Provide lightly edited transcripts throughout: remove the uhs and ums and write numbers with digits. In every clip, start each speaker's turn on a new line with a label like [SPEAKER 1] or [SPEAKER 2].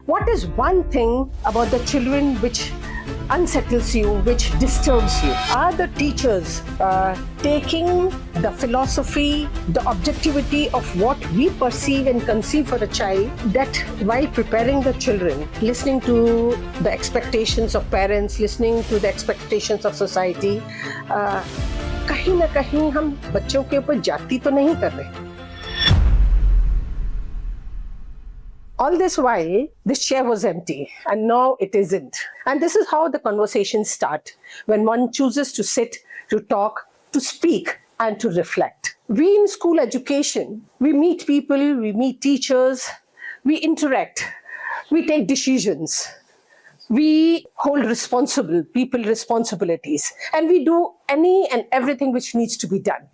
[SPEAKER 1] What is one thing about the children which unsettles you, which disturbs you? Are the teachers taking the philosophy, the objectivity of what we perceive and conceive for a child, that while preparing the children, listening to the expectations of parents, listening to the expectations of society, कहीं ना कहीं हम बच्चों के ऊपर जाती तो नहीं कर रहे? All this while, this chair was empty, and now it isn't. And this is how the conversations start, when one chooses to sit, to talk, to speak, and to reflect. We in school education, we meet people, we meet teachers, we interact, we take decisions, we hold people responsibilities, and we do any and everything which needs to be done.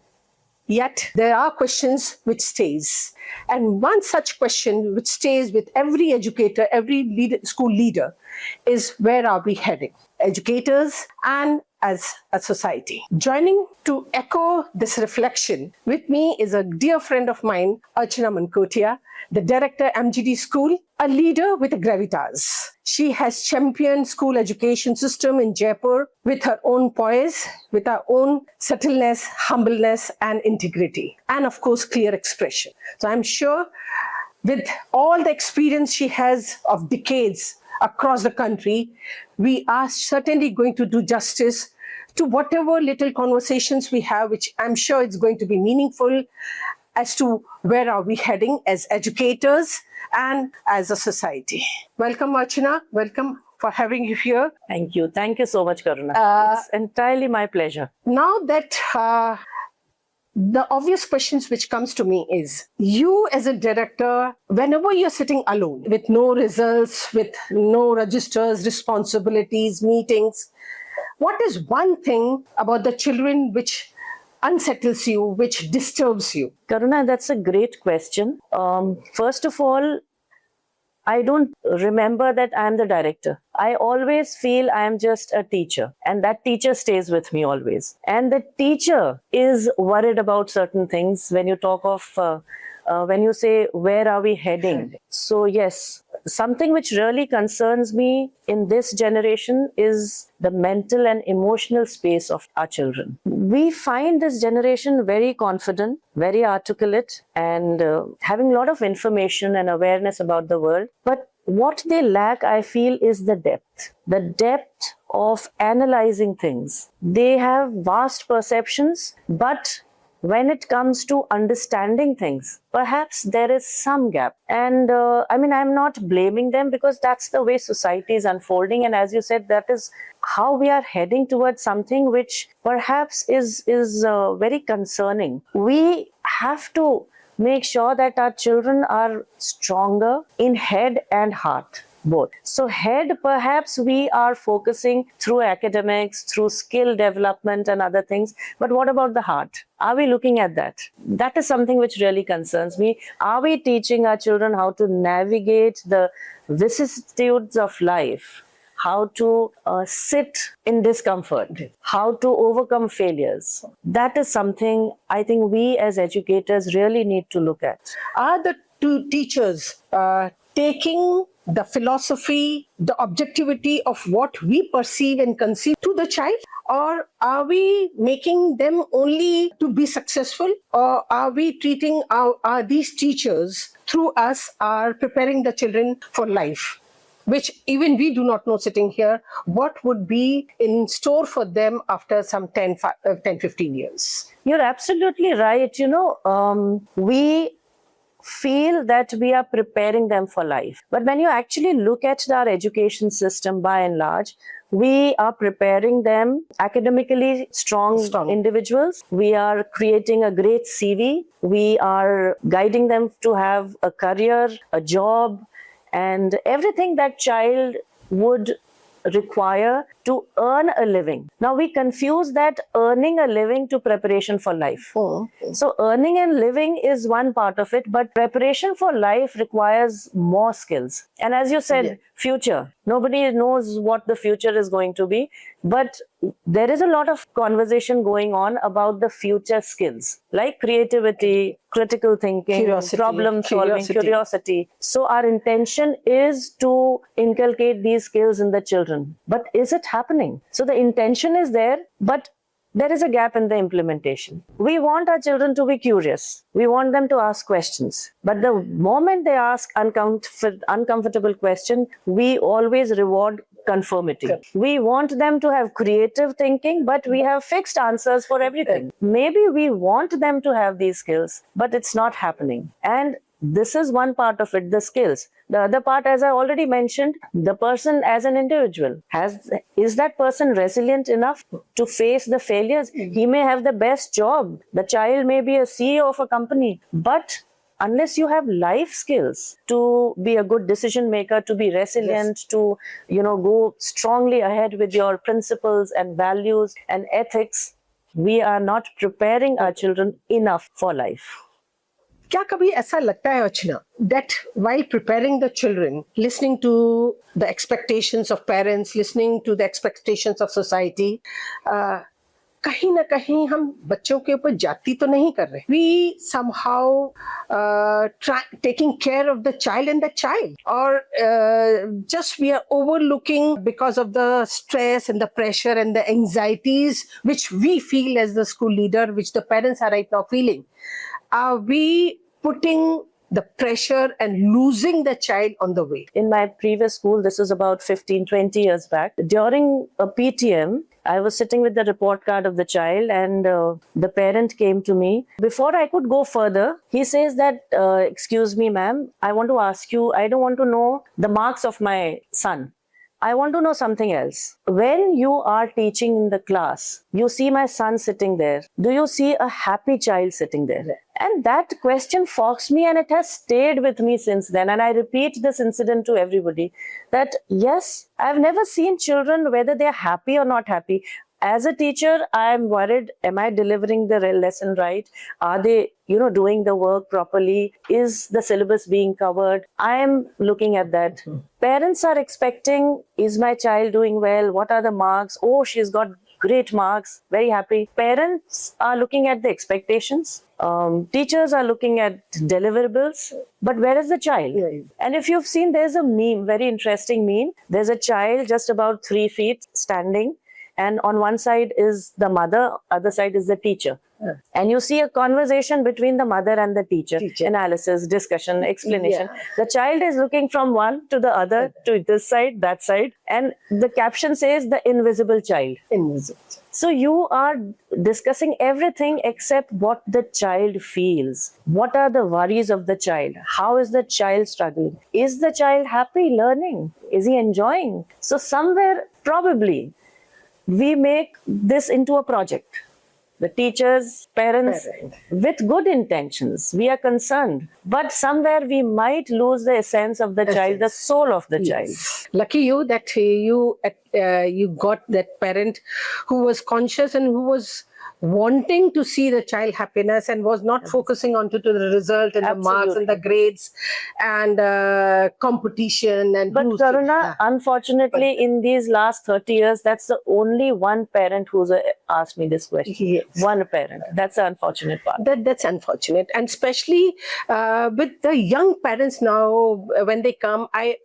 [SPEAKER 1] Yet there are questions which stays. And one such question which stays with every educator, every school leader is, where are we heading? Educators and as a society. Joining to echo this reflection with me is a dear friend of mine, Archana Mankotia, the director, MGD School, a leader with a gravitas. She has championed school education system in Jaipur with her own poise, with her own subtleness, humbleness, and integrity. And of course, clear expression. So I'm sure with all the experience she has of decades across the country, we are certainly going to do justice to whatever little conversations we have, which I'm sure it's going to be meaningful as to where are we heading as educators and as a society. Welcome, Archana. Welcome for having you here.
[SPEAKER 2] Thank you. Thank you so much, Karuna. It's entirely my pleasure.
[SPEAKER 1] Now that the obvious questions which comes to me is, you as a director, whenever you're sitting alone with no results, with no registers, responsibilities, meetings, what is one thing about the children which unsettles you, which disturbs you?
[SPEAKER 2] Karuna, that's a great question. First of all, I don't remember that I'm the director. I always feel I am just a teacher, and that teacher stays with me always. And the teacher is worried about certain things when you talk of, when you say, where are we heading? So yes, something which really concerns me in this generation is the mental and emotional space of our children. We find this generation very confident, very articulate, and having a lot of information and awareness about the world. But what they lack, I feel, is the depth of analyzing things. They have vast perceptions, but when it comes to understanding things, perhaps there is some gap. And I'm not blaming them, because that's the way society is unfolding. And as you said, that is how we are heading towards something which perhaps is very concerning. We have to make sure that our children are stronger in head and heart, both. So head, perhaps we are focusing through academics, through skill development and other things. But what about the heart? Are we looking at that? That is something which really concerns me. Are we teaching our children how to navigate the vicissitudes of life? How to sit in discomfort, how to overcome failures? That is something I think we as educators really need to look at.
[SPEAKER 1] Are the two teachers taking the philosophy, the objectivity of what we perceive and conceive to the child? Or are we making them only to be successful? Or are we treating are these teachers through us are preparing the children for life, which even we do not know sitting here what would be in store for them after some 10, 15 years?
[SPEAKER 2] You're absolutely right. We feel that we are preparing them for life. But when you actually look at our education system by and large, we are preparing them academically strong individuals. We are creating a great CV. We are guiding them to have a career, a job, and everything that child would require to earn a living. Now we confuse that earning a living to preparation for life. So earning and living is one part of it, but preparation for life requires more skills. And as you said, future. Nobody knows what the future is going to be. But there is a lot of conversation going on about the future skills like creativity, critical thinking,
[SPEAKER 1] Curiosity.
[SPEAKER 2] problem solving,
[SPEAKER 1] Curiosity.
[SPEAKER 2] curiosity. So our intention is to inculcate these skills in the children. But is it happening? So the intention is there, but there is a gap in the implementation. We want our children to be curious. We want them to ask questions. But the moment they ask uncomfortable question, we always reward conformity. We want them to have creative thinking, but we have fixed answers for everything. Maybe we want them to have these skills, but it's not happening. And this is one part of it, the skills. The other part, as I already mentioned, the person as an individual is that person resilient enough to face the failures? He may have the best job. The child may be a CEO of a company, but unless you have life skills to be a good decision maker, to be resilient, to go strongly ahead with your principles and values and ethics, we are not preparing our children enough for life.
[SPEAKER 1] क्या कभी ऐसा लगता है अर्चना that while preparing the children, listening to the expectations of parents, listening to the expectations of society, कहीं ना कहीं हम बच्चों के ऊपर जाती तो नहीं कर रहे. We somehow taking care of the child and the child, or just we are overlooking because of the stress and the pressure and the anxieties which we feel as the school leader, which the parents are right now feeling. Are we putting the pressure and losing the child on the way?
[SPEAKER 2] In my previous school, this is about 15, 20 years back, during a PTM, I was sitting with the report card of the child, and the parent came to me. Before I could go further, he says that, excuse me, ma'am, I want to ask you, I don't want to know the marks of my son. I want to know something else. When you are teaching in the class, you see my son sitting there. Do you see a happy child sitting there? And that question foxed me, and it has stayed with me since then. And I repeat this incident to everybody that yes, I've never seen children whether they're happy or not happy. As a teacher, I'm worried, am I delivering the lesson right? Are they, doing the work properly? Is the syllabus being covered? I'm looking at that. Parents are expecting, is my child doing well? What are the marks? Oh, she's got great marks, very happy. Parents are looking at the expectations. Teachers are looking at deliverables. But where is the child? And if you've seen, there's a meme, very interesting meme. There's a child just about 3 feet standing, and on one side is the mother, other side is the teacher. And you see a conversation between the mother and the teacher. Analysis, discussion, explanation. The child is looking from one to the other, to this side, that side, and the caption says the invisible child.
[SPEAKER 1] Invisible.
[SPEAKER 2] So you are discussing everything except what the child feels. What are the worries of the child? How is the child struggling? Is the child happy learning? Is he enjoying? So somewhere probably we make this into a project. The teachers, parents, with good intentions, we are concerned. But somewhere we might lose the essence of the child, the soul of the child.
[SPEAKER 1] Lucky you that you got that parent who was conscious and who was wanting to see the child happiness and was not focusing on to the result and the marks and the grades and competition. And
[SPEAKER 2] but Karuna, unfortunately, in these last 30 years, that's the only one parent who's asked me this question. One parent. That's the unfortunate part.
[SPEAKER 1] That's unfortunate. And especially with the young parents now, when they come, I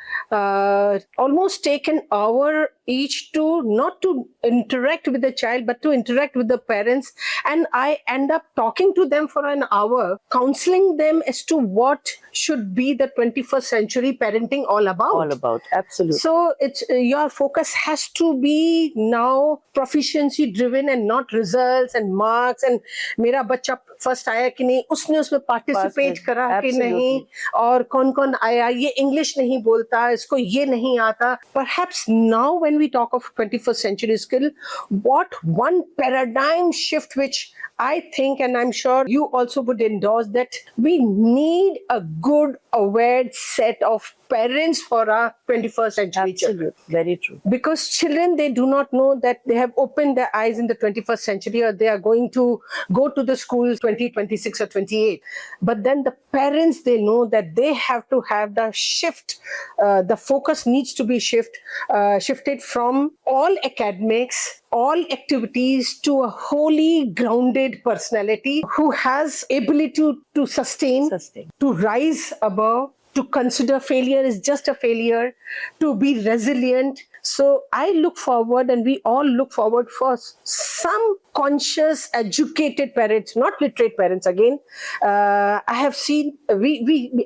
[SPEAKER 1] almost take an hour each to not to interact with the child, but to interact with the parents. And I end up talking to them for an hour, counseling them as to what should be the 21st century parenting all about.
[SPEAKER 2] All about, absolutely.
[SPEAKER 1] So it's your focus has to be now proficiency driven and not results and marks and मेरा बच्चा first आया कि नहीं, उसने उसमें participate करा कि नहीं, और कौन कौन आया, ये इंग्लिश नहीं बोलता, इसको ये नहीं आता. Perhaps now when we talk of 21st century skill, what one paradigm shift which I think, and I'm sure you also would endorse, that we need a good aware set of parents for our 21st century children.
[SPEAKER 2] Very true.
[SPEAKER 1] Because children, they do not know that they have opened their eyes in the 21st century, or they are going to go to the school 2026 or 28. But then the parents, they know that they have to have the shift. The focus needs to be shifted from all academics all activities to a wholly grounded personality who has ability to sustain, to rise above, to consider failure is just a failure, to be resilient. So I look forward, and we all look forward for some conscious, educated parents, not literate parents. Again, I have seen.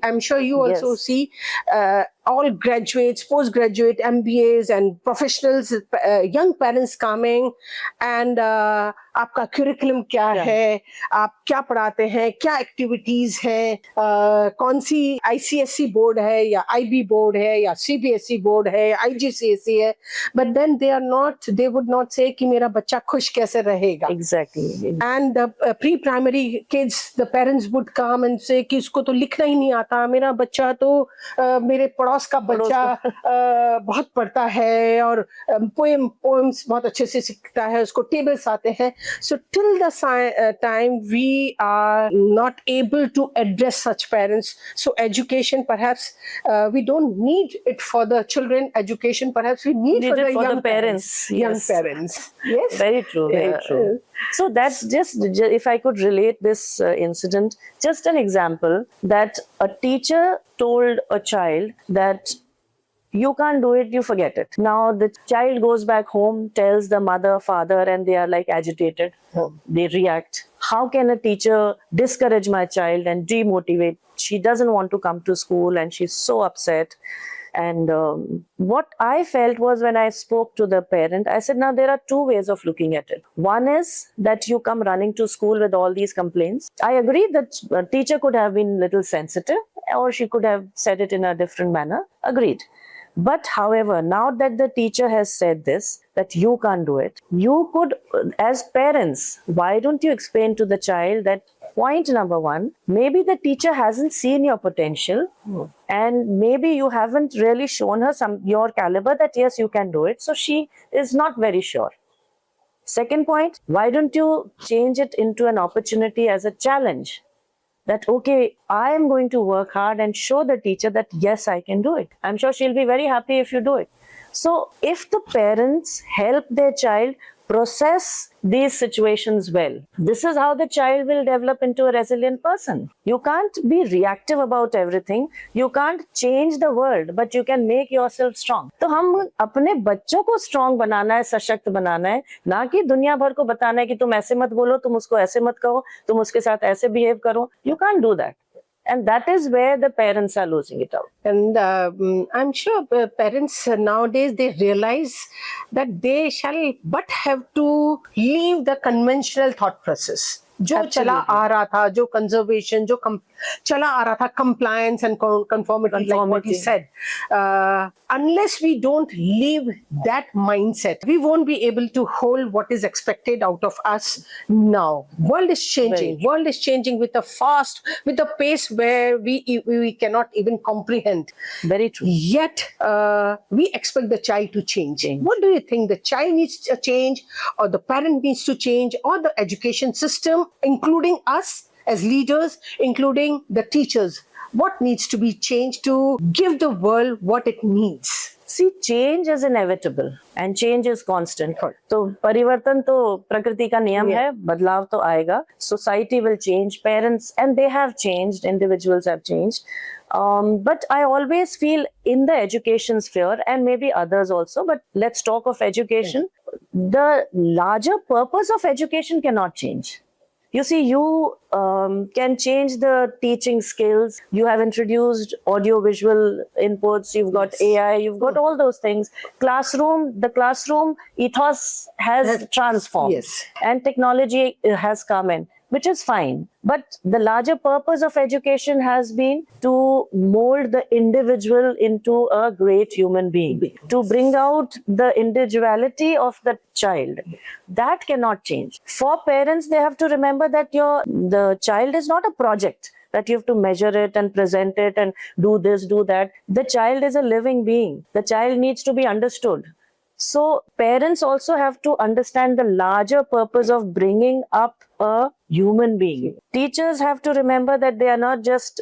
[SPEAKER 1] I'm sure you also
[SPEAKER 2] Yes.
[SPEAKER 1] see all graduates, postgraduate, MBAs, and professionals, young parents coming, and आपका curriculum क्या है, आप क्या पढ़ाते हैं, क्या activities हैं, कौन सी ICSE board है या IB board है या CBSE board है, IGCSE है, but then they would not say कि मेरा बच्चा खुश कैसे रहेगा.
[SPEAKER 2] Exactly.
[SPEAKER 1] And the pre-primary kids, the parents would come and say कि इसको तो लिखना ही नहीं आता, मेरा बच्चा तो मेरे पड़ोस का बच्चा बहुत पढ़ता है और poems बहुत अच्छे से सीखता है, उसको tables आते हैं. So till the time we are not able to address such parents. So education, perhaps we don't need it for the children. Education, perhaps we need for
[SPEAKER 2] it
[SPEAKER 1] the
[SPEAKER 2] for
[SPEAKER 1] young
[SPEAKER 2] the parents.
[SPEAKER 1] Young
[SPEAKER 2] Yes.
[SPEAKER 1] parents. Yes.
[SPEAKER 2] Very true, very
[SPEAKER 1] Yeah.
[SPEAKER 2] true. So that's just, if I could relate this incident, just an example that a teacher told a child that you can't do it, you forget it. Now the child goes back home, tells the mother, father, and they are like agitated. They react. How can a teacher discourage my child and demotivate? She doesn't want to come to school and she's so upset. And what I felt was, when I spoke to the parent, I said, now there are two ways of looking at it. One is that you come running to school with all these complaints. I agree that a teacher could have been a little sensitive, or she could have said it in a different manner. Agreed. But however, now that the teacher has said this, that you can't do it, you could, as parents, why don't you explain to the child that point number one, maybe the teacher hasn't seen your potential, and maybe you haven't really shown her your caliber, that yes, you can do it. So she is not very sure. Second point, why don't you change it into an opportunity as a challenge? That, okay, I am going to work hard and show the teacher that yes, I can do it. I'm sure she'll be very happy if you do it. So if the parents help their child process these situations well, this is how the child will develop into a resilient person. You can't be reactive about everything. You can't change the world, but you can make yourself strong. तो हम अपने बच्चों को strong बनाना है, सशक्त बनाना है, ना कि दुनिया भर को बताना है कि तुम ऐसे मत बोलो, तुम उसको ऐसे मत कहो, तुम उसके साथ ऐसे behave करो. You can't do that. And that is where the parents are losing it out.
[SPEAKER 1] And I'm sure parents nowadays, they realize that they shall but have to leave the conventional thought process. जो चला आ रहा था, जो conservation, जो चला आ रहा था, compliance and conformity, like what you said. Unless we don't leave that mindset, we won't be able to hold what is expected out of us now. World is changing. World is changing with a pace where we cannot even comprehend.
[SPEAKER 2] Very true.
[SPEAKER 1] Yet, we expect the child to change. What do you think? The child needs to change, or the parent needs to change, or the education system, including us as leaders, including the teachers? What needs to be changed to give the world what it needs?
[SPEAKER 2] See, change is inevitable and change is constant. तो परिवर्तन तो प्रकृति का नियम है, बदलाव तो आएगा. Society will change, parents, and they have changed, individuals have changed. But I always feel in the education sphere, and maybe others also, but let's talk of education, the larger purpose of education cannot change. You see, you can change the teaching skills. You have introduced audio-visual inputs. You've got AI. You've got all those things. The classroom ethos has transformed.
[SPEAKER 1] Yes.
[SPEAKER 2] And technology has come in, which is fine. But the larger purpose of education has been to mold the individual into a great human being, to bring out the individuality of the child. That cannot change. For parents, they have to remember that the child is not a project, that you have to measure it and present it and do this, do that. The child is a living being. The child needs to be understood. So parents also have to understand the larger purpose of bringing up a human being. Teachers have to remember that they are not just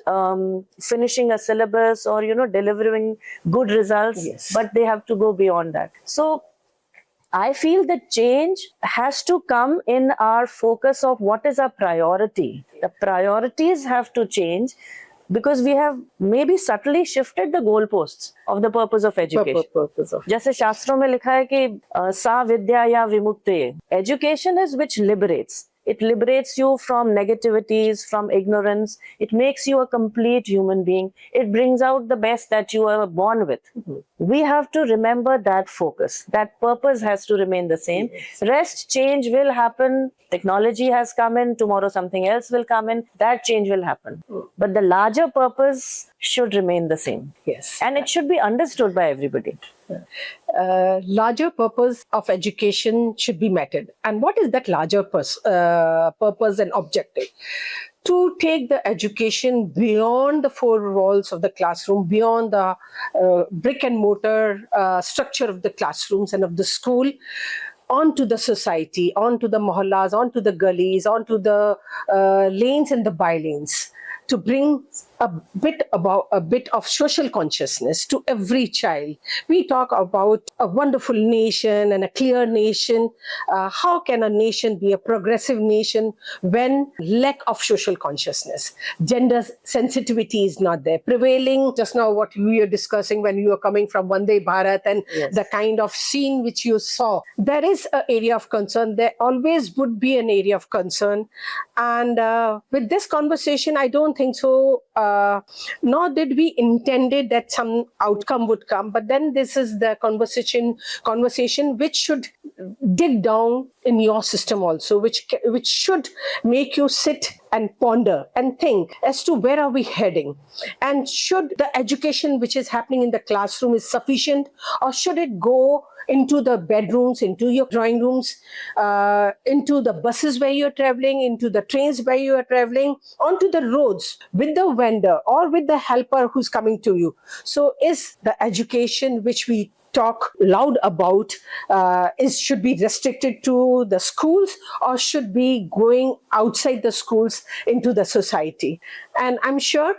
[SPEAKER 2] finishing a syllabus or delivering good results, but they have to go beyond that. So I feel that change has to come in our focus of what is our priority. The priorities have to change because we have maybe subtly shifted the goalposts of the purpose of education.
[SPEAKER 1] Purpose of
[SPEAKER 2] जैसे शास्त्रों में लिखा है कि सा विद्या या विमुक्ति. Education is which liberates. It liberates you from negativities, from ignorance. It makes you a complete human being. It brings out the best that you were born with. We have to remember that focus. That purpose has to remain the same. Rest, change will happen. Technology has come in. Tomorrow something else will come in. That change will happen. But the larger purpose should remain the same.
[SPEAKER 1] Yes.
[SPEAKER 2] And it should be understood by everybody.
[SPEAKER 1] Larger purpose of education should be met. And what is that larger purpose and objective? To take the education beyond the four walls of the classroom, beyond the brick and mortar structure of the classrooms and of the school, onto the society, onto the mohallas, onto the gullies, onto the lanes and the bylanes, to bring a bit of social consciousness to every child. We talk about a wonderful nation and a clear nation. How can a nation be a progressive nation when lack of social consciousness? Gender sensitivity is not there. Prevailing, just now what we were discussing when you were coming from Vande Bharat and the kind of scene which you saw, there is an area of concern. There always would be an area of concern. And with this conversation, I don't think so. Nor did we intended that some outcome would come, but then this is the conversation which should dig down in your system also, which should make you sit and ponder and think as to where are we heading, and should the education which is happening in the classroom is sufficient, or should it go into the bedrooms, into your drawing rooms, into the buses where you're traveling, into the trains where you are traveling, onto the roads with the vendor or with the helper who's coming to you. So is the education which we talk loud about should be restricted to the schools, or should be going outside the schools into the society? And I'm sure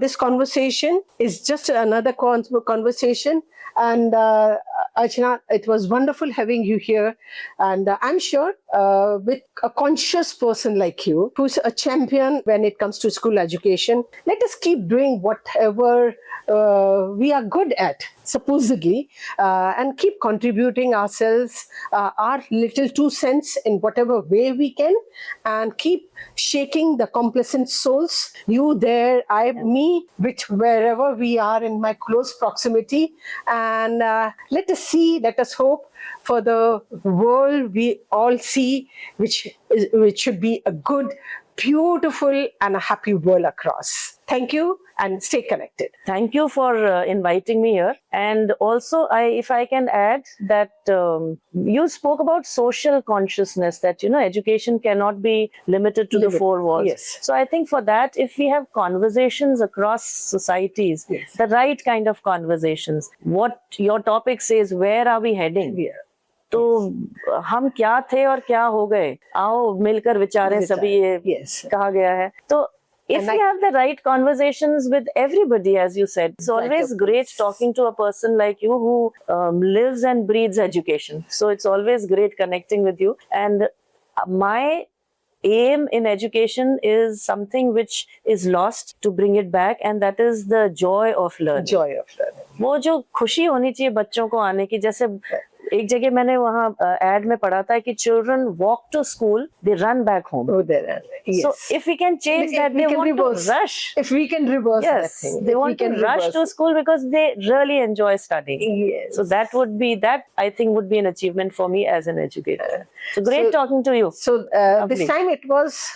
[SPEAKER 1] this conversation is just another conversation. And Archana, it was wonderful having you here. And I'm sure with a conscious person like you, who's a champion when it comes to school education, let us keep doing whatever we are good at, supposedly, and keep contributing ourselves, our little 2 cents in whatever way we can, and keep shaking the complacent souls, you there, I, me, which wherever we are in my close proximity. And let us hope for the world we all see, which should be a good, beautiful and a happy world across. Thank you, and stay connected.
[SPEAKER 2] Thank you for inviting me here. And also, if I can add that you spoke about social consciousness, that, education cannot be limited to the four walls.
[SPEAKER 1] Yes.
[SPEAKER 2] So I think for that, if we have conversations across societies, the right kind of conversations, what your topic says, where are we heading?
[SPEAKER 1] Yeah.
[SPEAKER 2] तो हम क्या थे और क्या हो गए, आओ मिलकर विचारें सभी, ये कहा गया है. तो if we have the right conversations with everybody, as you said, it's always great talking to a person like you who lives and breathes education. So it's always great connecting with you. And my aim in education is something which is lost, to bring it back, and that is the joy of learning.
[SPEAKER 1] Joy of learning.
[SPEAKER 2] वो जो खुशी होनी चाहिए बच्चों को आने की, जैसे एक जगह मैंने वहाँ एड में पढ़ा था कि children walk to school, they run back home.
[SPEAKER 1] Oh, there. Yes.
[SPEAKER 2] So if we can change that, they want to rush.
[SPEAKER 1] If we can reverse that thing.
[SPEAKER 2] They want to rush to school because they really enjoy studying.
[SPEAKER 1] Yes.
[SPEAKER 2] So that, I think, would be an achievement for me as an educator. So great talking to you.
[SPEAKER 1] So this time it was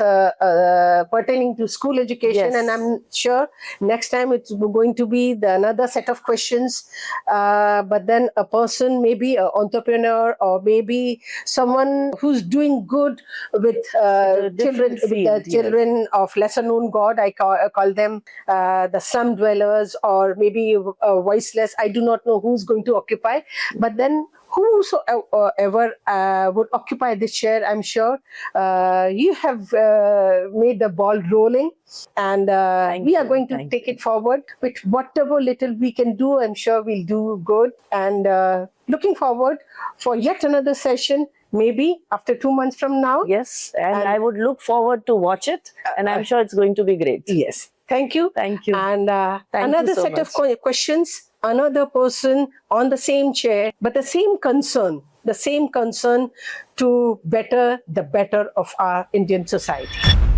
[SPEAKER 1] pertaining to school education, and I'm sure next time it's going to be another set of questions. But then a person, maybe an entrepreneur, or maybe someone who's doing good with children of lesser known God, I call them the slum dwellers, or maybe voiceless. I do not know who's going to occupy, but then whosoever would occupy this chair, I'm sure you have made the ball rolling, and we are going to
[SPEAKER 2] Thank
[SPEAKER 1] take it forward with whatever little we can do. I'm sure we'll do good, and looking forward for yet another session, maybe after 2 months from now.
[SPEAKER 2] Yes, and I would look forward to watch it, and I'm sure it's going to be great.
[SPEAKER 1] Yes. Thank you.
[SPEAKER 2] Thank you.
[SPEAKER 1] And
[SPEAKER 2] Thank
[SPEAKER 1] another
[SPEAKER 2] you so
[SPEAKER 1] set of
[SPEAKER 2] much.
[SPEAKER 1] questions, another person on the same chair, but the same concern to better the better of our Indian society.